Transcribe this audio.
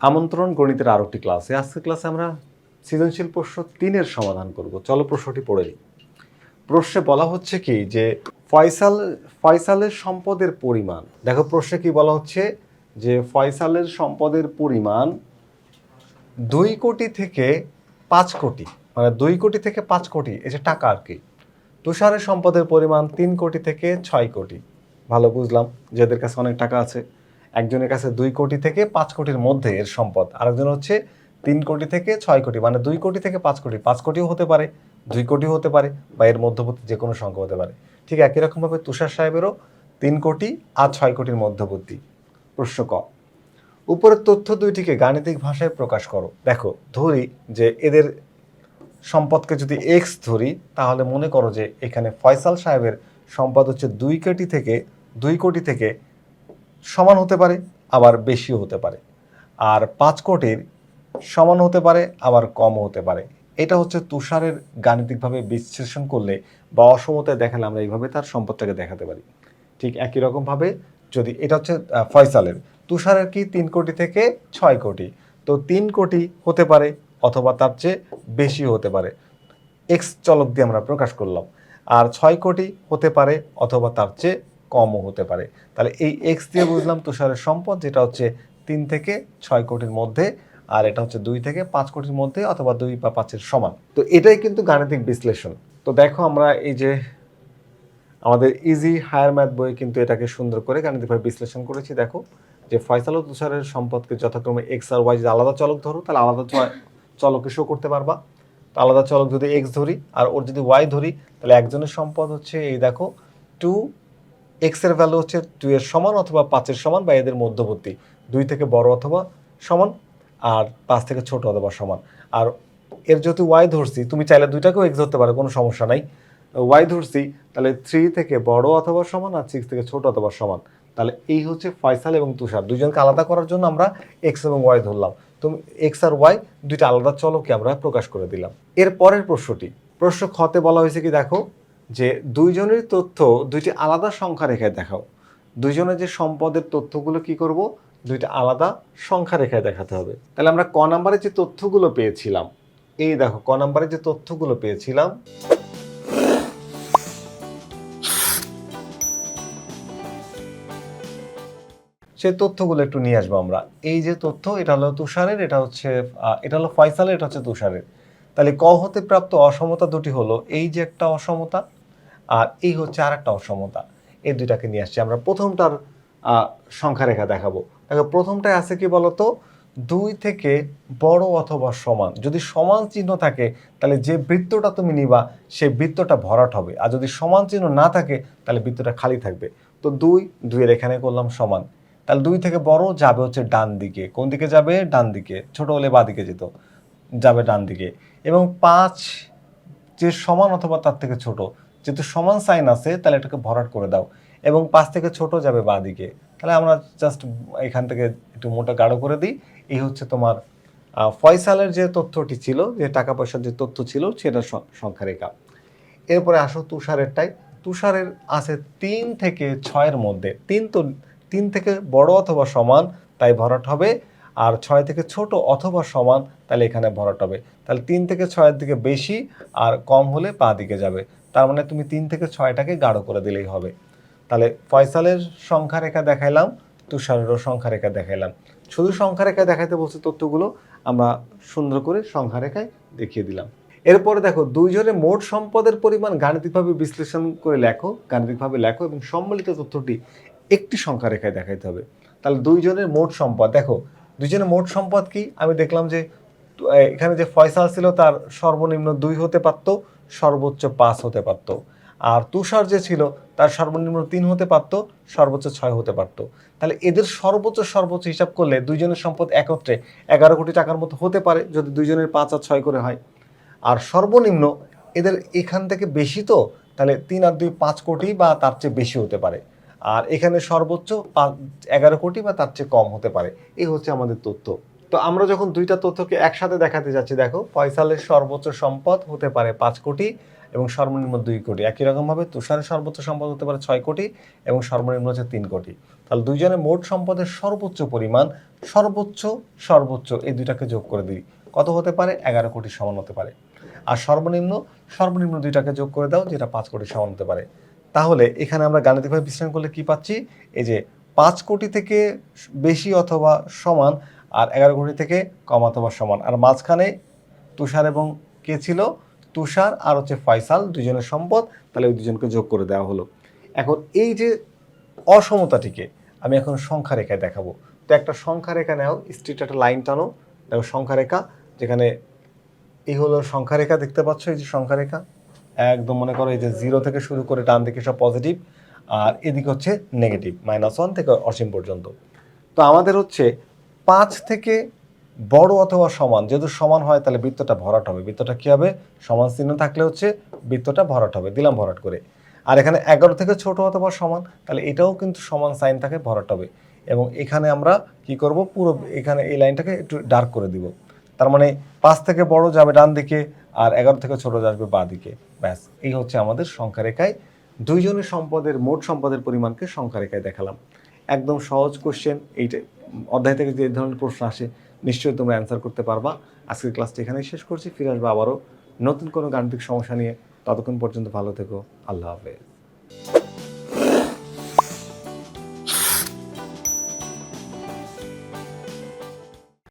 আমন্ত্রণ গণিতের আরো একটি ক্লাসে। আজকের ক্লাসে আমরা সৃজনশীল প্রশ্ন 3-এর সমাধান করব। চলো প্রশ্নটি পড়ে নিই। প্রশ্নে বলা হচ্ছে কি যে ফয়সালের সম্পদের পরিমাণ। দেখো প্রশ্নে কি বলা হচ্ছে যে ফয়সালের সম্পদের পরিমাণ 2 কোটি থেকে 5 কোটি, মানে 2 কোটি থেকে 5 কোটি, এই যে টাকা আর কি। তুষারের সম্পদের পরিমাণ 3 কোটি থেকে 6 কোটি। ভালো বুঝলাম যাদের কাছে অনেক টাকা আছে। একজনের কাছে 2 কোটি থেকে 5 কোটির মধ্যে এর সম্পদ, আরেকজন হচ্ছে 3 কোটি থেকে 6 কোটি, মানে 2 কোটি থেকে 5 কোটি, 5 কোটিও হতে পারে, 2 কোটিও হতে পারে, বা এর মধ্যবর্তী যে কোনো সংখ্যা হতে পারে। ঠিক একই রকমভাবে তুষার সাহেবেরও 3 কোটি আর 6 কোটির মধ্যবর্তী। প্রশ্ন ক, উপরের তথ্য দুইটিকে গাণিতিক ভাষায় প্রকাশ করো। দেখো ধরি যে এদের সম্পদকে যদি এক্স ধরি, তাহলে মনে করো যে এখানে ফয়সাল সাহেবের সম্পদ হচ্ছে 2 কোটি থেকে সমান হতে পারে, আবার বেশিও হতে পারে, আর 5 কোটির সমান হতে পারে, আবার কমও হতে পারে। এটা হচ্ছে তুষারের গাণিতিকভাবে বিশ্লেষণ করলে বা অসমতায় দেখালে আমরা এইভাবে তার সম্পদটাকে দেখাতে পারি। ঠিক একই রকমভাবে যদি এটা হচ্ছে ফয়সালের, তুষারের কি 3 কোটি থেকে 6 কোটি, তো 3 কোটি হতে পারে অথবা তার চেয়ে বেশিও হতে পারে, এক্স চলক দিয়ে আমরা প্রকাশ করলাম। আর 6 কোটি হতে পারে অথবা তার চেয়ে কমও হতে পারে। তাহলে এই এক্স দিয়ে বুঝলাম তুষারের সম্পদ, যেটা হচ্ছে 3 থেকে 6 কোটির মধ্যে, আর এটা হচ্ছে 2 থেকে 5 কোটির মধ্যে, অথবা 2 বা 5-এর সমান। তো এটাই কিন্তু গাণিতিক বিশ্লেষণ। তো দেখো আমরা এই যে আমাদের ইজি হায়ার ম্যাথ বই কিন্তু এটাকে সুন্দর করে গাণিতিকভাবে বিশ্লেষণ করেছি। দেখো যে ফয়সাল ও তুষারের সম্পদকে যথাক্রমে এক্স আর ওয়াই যদি আলাদা চলক ধরো, তাহলে আলাদা চলকে শো করতে পারবা। তো আলাদা চলক যদি এক্স ধরি আর ওর যদি ওয়াই ধরি, তাহলে একজনের সম্পদ হচ্ছে এই দেখো 2, এক্স এর ভ্যালু হচ্ছে 2 এর সমান অথবা 5-এর সমান, বা এদের মধ্যবর্তী, 2 থেকে বড় অথবা সমান, আর 5 থেকে ছোট অথবা সমান। আর এর যদি ওয়াই ধরছি, তুমি চাইলে দুইটাকেও এক্স ধরতে পারো, কোনো সমস্যা নাই। ওয়াই ধরছি, তাহলে 3 থেকে বড় অথবা সমান, আর 6 থেকে ছোট অথবা সমান। তাহলে এই হচ্ছে ফয়সাল এবং তুষার, দুজনকে আলাদা করার জন্য আমরা এক্স এবং ওয়াই ধরলাম। তুমি এক্স আর ওয়াই দুইটা আলাদা চলকে আমরা প্রকাশ করে দিলাম। এর পরের প্রশ্নটি, প্রশ্ন খতে বলা হয়েছে কি দেখো যে দুইজনের তথ্য দুইটি আলাদা সংখ্যা রেখায় দেখাও। দুইজনের যে সম্পদের তথ্যগুলো কি করব, দুইটা আলাদা সংখ্যা রেখায় দেখাতে হবে। তাহলে আমরা ক নাম্বারে যে তথ্যগুলো পেয়েছিলাম, এই দেখো ক নাম্বারে যে তথ্যগুলো পেয়েছিলাম, সেই তথ্যগুলো একটু নিয়ে আসবো আমরা। এই যে তথ্য, এটা হলো তুষারের, এটা হলো ফয়সালের, এটা হচ্ছে তুষারের। তাহলে ক হতে প্রাপ্ত অসমতা দুটি হলো এই যে একটা অসমতা, আর এই হচ্ছে আর একটা অসমতা। এই দুইটাকে নিয়ে আসছি আমরা। প্রথমটার সংখ্যা রেখা দেখাবো। দেখো প্রথমটায় আছে কি বলতো, 2 থেকে বড় অথবা সমান। যদি সমান চিহ্ন থাকে, তাহলে যে বৃত্তটা তুমি নিবা সেই বৃত্তটা ভরাট হবে, আর যদি সমান চিহ্ন না থাকে তাহলে বৃত্তটা খালি থাকবে। তো 2 এর এখানে করলাম সমান, তাহলে 2 থেকে বড় যাবে হচ্ছে ডান দিকে। কোন দিকে যাবে? ডান দিকে। ছোট হলে বাঁ দিকে যেত, যাবে ডান দিকে। এবং 5 যে সমান অথবা তার থেকে ছোট, যেহেতু সমান সাইন আছে তাহলে এটাকে ভরাট করে দাও, এবং 5 থেকে ছোট যাবে বাঁ দিকে। তাহলে আমরা জাস্ট এখান থেকে একটু মোটা গাঢ় করে দিই। এই হচ্ছে তোমার ফয়সালের যে তথ্যটি ছিল, যে টাকা পয়সার যে তথ্য ছিল, সেটার সংখ্যা রেখা। এরপরে আসো তুষারেরটাই। তুষারের আছে 3 থেকে 6-এর মধ্যে। 3 থেকে বড় অথবা সমান, তাই ভরাট হবে। আর 6 থেকে ছোট অথবা সমান, তাহলে এখানে ভরাট হবে। তাহলে 3 থেকে 6-এর দিকে বেশি, আর কম হলে বাঁ দিকে যাবে। তার মানে তুমি 3 থেকে 6টাকে গাঢ় করে দিলেই হবে। তাহলে ফয়সালের সংখ্যা রেখা দেখাইলাম, তুষারেরও সংখ্যা রেখা দেখাইলাম। শুধু সংখ্যা রেখায় দেখাইতে বলছে তথ্যগুলো, আমরা সুন্দর করে সংখ্যা রেখায় দেখিয়ে দিলাম। এরপরে দেখো দুইজনের মোট সম্পদের পরিমাণ গাণিতিকভাবে বিশ্লেষণ করে লেখো, গাণিতিকভাবে লেখো, এবং সম্মিলিত তথ্যটি একটি সংখ্যা রেখায় দেখাইতে হবে। তাহলে দুইজনের মোট সম্পদ, দেখো দুইজনের মোট সম্পদ কি, আমি দেখলাম যে এখানে যে ফয়সাল ছিল তার সর্বনিম্ন 2 হতে পারতো, সর্বোচ্চ 5 হতে পারতো। আর তুষার যে ছিল তার সর্বনিম্ন 3 হতে পারতো, সর্বোচ্চ 6 হতে পারতো। তাহলে এদের সর্বোচ্চ হিসাব করলে দুইজনের সম্পদ একত্রে 11 কোটি টাকার মতো হতে পারে, যদি দুইজনের 5 আর 6 করে হয়। আর সর্বনিম্ন এদের এখান থেকে বেশি, তো তাহলে 3 আর 2 5 কোটি বা তার চেয়ে বেশি হতে পারে। আর এখানে সর্বোচ্চ 11 কোটি বা তার চেয়ে কম হতে পারে। এই হচ্ছে আমাদের তথ্য। তো আমরা যখন দুইটা তথ্যকে একসাথে দেখাতে যাচ্ছি, দেখো ফয়সালের সর্বোচ্চ সম্পদ হতে পারে 5 কোটি, এবং সর্বনিম্ন 2 কোটি। একই রকমভাবে তুষারের সর্বোচ্চ সম্পদ হতে পারে 6 কোটি এবং সর্বনিম্ন হচ্ছে 3 কোটি। তাহলে দুইজনের মোট সম্পদের সর্বোচ্চ পরিমাণ সর্বোচ্চ এই দুইটাকে যোগ করে দিই, কত হতে পারে? 11 কোটি সমান হতে পারে। আর সর্বনিম্ন দুইটাকে যোগ করে দাও, যেটা 5 কোটি সমান হতে পারে। তাহলে এখানে আমরা গাণিতিকভাবে বিশ্লেষণ করলে কি পাচ্ছি? এই যে 5 কোটি থেকে বেশি অথবা সমান, আর 11 কোটি থেকে কম অথবা সমান, আর মাঝখানে তুষার এবং কে ছিল? তুষার আর হচ্ছে ফয়সাল, দুজনের সম্পদ। তাহলে ওই দুজনকে যোগ করে দেওয়া হলো। এখন এই যে অসমতাটিকে আমি এখন সংখ্যা রেখায় দেখাবো। তো একটা সংখ্যা রেখা নাও, স্ট্রেট একটা লাইন টানো, দেখো সংখ্যা রেখা, যেখানে এই হলো সংখ্যা রেখা, দেখতে পাচ্ছ এই যে সংখ্যা রেখা, একদম মনে করো এই যে 0 থেকে শুরু করে ডান দিকে সব পজিটিভ, আর এদিকে হচ্ছে নেগেটিভ, -1 থেকে অসীম পর্যন্ত। তো আমাদের হচ্ছে 5 থেকে বড় অথবা সমান, যেহেতু সমান হয় তাহলে বৃত্তটা ভরাট হবে। বৃত্তটা কি হবে? সমান চিহ্ন থাকলে হচ্ছে বৃত্তটা ভরাট হবে, দিলাম ভরাট করে। আর এখানে 11 থেকে ছোট অথবা সমান, তাহলে এটাও কিন্তু সমান সাইন থাকে, ভরাট হবে। এবং এখানে আমরা কি করব? পুরো এখানে এই লাইনটাকে একটু ডার্ক করে দিব। তার মানে 5 থেকে বড় যাবে ডান দিকে, আর 11 থেকে ছোট যাবে বাঁ দিকে। ব্যাস, এই হচ্ছে আমাদের সংখ্যা রেখায় দুইজনের সম্পদের মোট সম্পদের পরিমাণকে সংখ্যা রেখায় দেখালাম। একদম সহজ কোশ্চেন। এইটা অধ্যায় থেকে যে ধরনের প্রশ্ন আসে নিশ্চয়ই তোমরা অ্যান্সার করতে পারবা। আজকের ক্লাসটা এখানেই শেষ করছি, ফিরে আসবো আবারও নতুন কোনো গাণিতিক সমস্যা নিয়ে। ততক্ষণ পর্যন্ত ভালো থেকো। আল্লাহ হাফেজ।